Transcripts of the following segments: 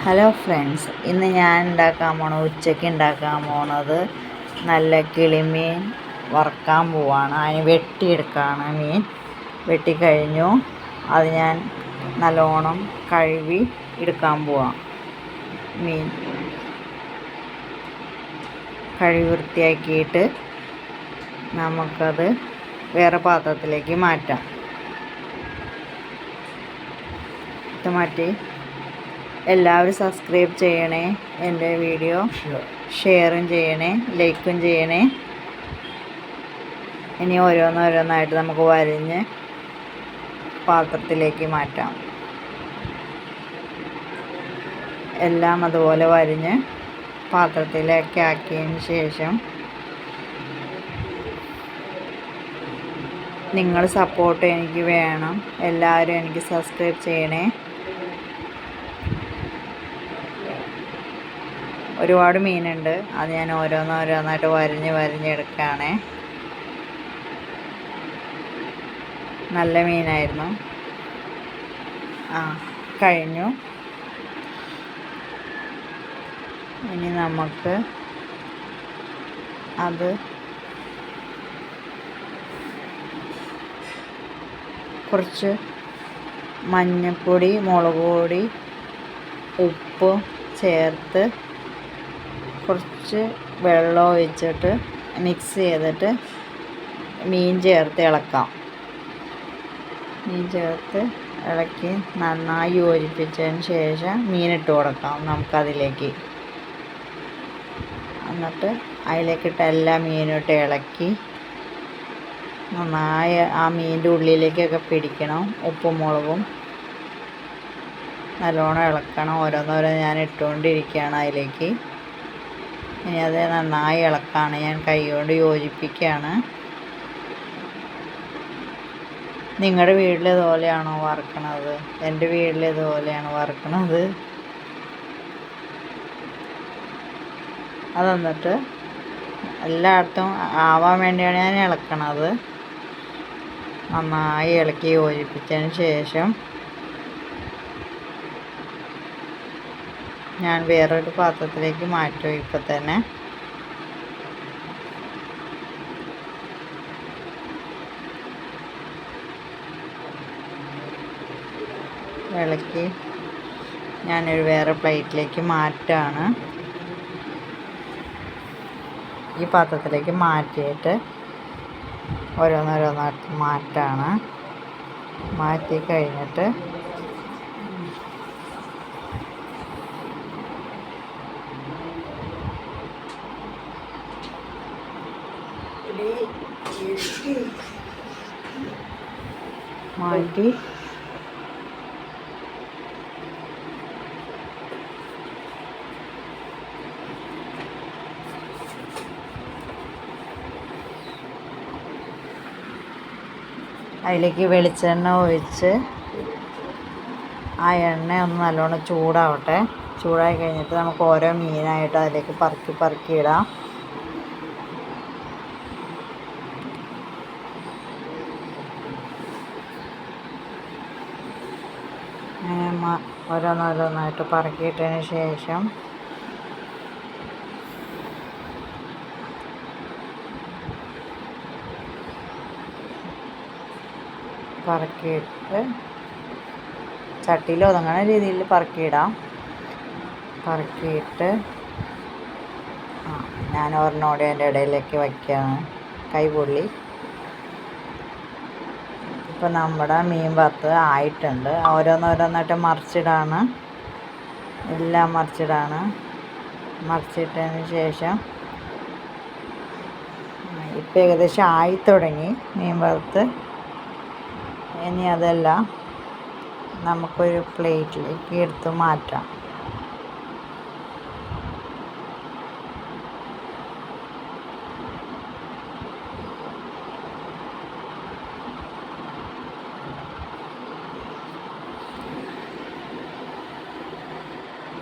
Hello friends, ഇന്ന് ഞാൻ ഉച്ചയ്ക്ക് ഉണ്ടാക്കാൻ പോണത് നല്ല കിളിമീൻ വറുക്കാൻ പോവാണ്. അതിന് വെട്ടിയെടുക്കുകയാണ്. മീൻ വെട്ടിക്കഴിഞ്ഞു. അത് ഞാൻ നല്ലോണം കഴുകി എടുക്കാൻ പോവാം. മീൻ കഴുകി വൃത്തിയാക്കിയിട്ട് നമുക്കത് വേറെ പാത്രത്തിലേക്ക് മാറ്റാം. ഇത് മാറ്റി എല്ലാവരും സബ്സ്ക്രൈബ് ചെയ്യണേ. എൻ്റെ വീഡിയോ ഷെയറും ചെയ്യണേ, ലൈക്കും ചെയ്യണേ. ഇനി ഓരോന്നോരോന്നായിട്ട് നമുക്ക് വരിഞ്ഞ് പാത്രത്തിലേക്ക് മാറ്റാം. എല്ലാം അതുപോലെ വരിഞ്ഞ് പാത്രത്തിലേക്ക് ആക്കിയതിന് ശേഷം നിങ്ങൾ സപ്പോർട്ട് എനിക്ക് വേണം. എല്ലാവരും എനിക്ക് സബ്സ്ക്രൈബ് ചെയ്യണേ. ഒരുപാട് മീനുണ്ട്. അത് ഞാൻ ഓരോന്നോരോന്നായിട്ട് വരിഞ്ഞെടുക്കുകയാണ്. നല്ല മീനായിരുന്നു. കഴിഞ്ഞു. ഇനി നമുക്ക് അത് കുറച്ച് മഞ്ഞൾപ്പൊടി, മുളക് പൊടി, ഉപ്പ് ചേർത്ത് കുറച്ച് വെള്ളം ഒഴിച്ചിട്ട് മിക്സ് ചെയ്തിട്ട് മീൻ ചേർത്ത് ഇളക്കാം. മീൻ ചേർത്ത് ഇളക്കി നന്നായി യോജിപ്പിച്ചതിന് ശേഷം മീനിട്ട് കൊടുക്കാം നമുക്കതിലേക്ക്. എന്നിട്ട് അതിലേക്കിട്ട് എല്ലാ മീനും ഇട്ട് ഇളക്കി നന്നായി ആ മീനിൻ്റെ ഉള്ളിലേക്കൊക്കെ പിടിക്കണം. ഉപ്പും മുളകും നല്ലോണം ഇളക്കണം. ഓരോന്നോരോന്ന് ഞാൻ ഇട്ടുകൊണ്ടിരിക്കുകയാണ് അതിലേക്ക്. ഇനി അത് നന്നായി ഇളക്കാണ്. ഞാൻ കൈ കൊണ്ട് യോജിപ്പിക്കുകയാണ്. നിങ്ങളുടെ വീട്ടിൽ ഇതുപോലെയാണോ വറുക്കണത്? എൻ്റെ വീട്ടിൽ ഇതുപോലെയാണ് വറുക്കണത്. അത് എന്നിട്ട് എല്ലായിടത്തും ആവാൻ വേണ്ടിയാണ് ഞാൻ ഇളക്കണത്. നന്നായി ഇളക്കി യോജിപ്പിച്ചതിന് ശേഷം ഞാൻ വേറൊരു പാത്രത്തിലേക്ക് മാറ്റും. ഇപ്പം തന്നെ ഇളക്കി ഞാനൊരു വേറെ പ്ലേറ്റിലേക്ക് മാറ്റാണ്. ഈ പാത്രത്തിലേക്ക് മാറ്റിയിട്ട് ഓരോന്നോരോന്നായിട്ട് മാറ്റാണ്. മാറ്റി കഴിഞ്ഞിട്ട് മാറ്റി അതിലേക്ക് വെളിച്ചെണ്ണ ഒഴിച്ച് ആ എണ്ണ ഒന്ന് നല്ലോണം ചൂടാവട്ടെ. ചൂടായി കഴിഞ്ഞിട്ട് നമുക്ക് ഓരോ മീനായിട്ട് അതിലേക്ക് പറക്കി ഇടാം. ഓരോന്നോരോന്നായിട്ട് പറക്കിയിട്ടതിന് ശേഷം പറക്കിയിട്ട് ചട്ടിയിൽ ഒതുങ്ങുന്ന രീതിയിൽ പറക്കിയിടാം. പറക്കിയിട്ട് ഞാൻ ഒരെണ്ണോടെ അതിൻ്റെ ഇടയിലേക്ക് വയ്ക്കുകയാണ്. കൈപൊള്ളി. ഇപ്പം നമ്മുടെ മീൻ വറുത്ത് ആയിട്ടുണ്ട്. ഓരോന്നോരോന്നായിട്ട് മറിച്ചിടാണ്. എല്ലാം മറിച്ചിടാണ്. മറിച്ചിട്ടതിന് ശേഷം ഇപ്പം ഏകദേശം ആയിത്തുടങ്ങി മീൻ വറുത്ത്. ഇനി അതെല്ലാം നമുക്കൊരു പ്ലേറ്റിലേക്ക് എടുത്ത് മാറ്റാം.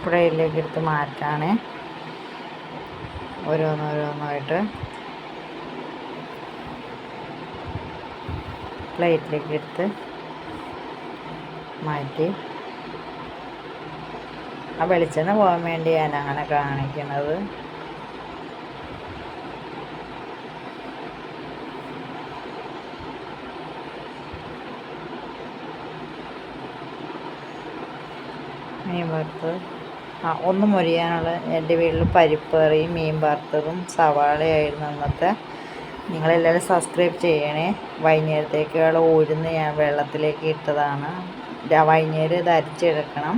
പ്ലേറ്റിലേക്ക് എടുത്ത് മാറ്റാണ്. ഓരോന്നോരോന്നായിട്ട് പ്ലേറ്റിലേക്ക് എടുത്ത് മാറ്റി ആ വെളിച്ചെണ്ണ പോകാൻ വേണ്ടി ഞാൻ അങ്ങനെ കാണിക്കണത്. മീൻ വറുത്തത് ഒന്ന് മൊരിയാനുള്ള എൻ്റെ വീട്ടിൽ പരിപ്പ് കറിയും മീൻ വറുത്തതും സവാളയായിരുന്നു അന്നത്തെ. നിങ്ങളെല്ലാവരും സബ്സ്ക്രൈബ് ചെയ്യണേ. വൈകുന്നേരത്തേക്കുള്ള ഉഴുന്ന് ഞാൻ വെള്ളത്തിലേക്ക് ഇട്ടതാണ്. വൈകുന്നേരം ഇത് അരിച്ചെടുക്കണം.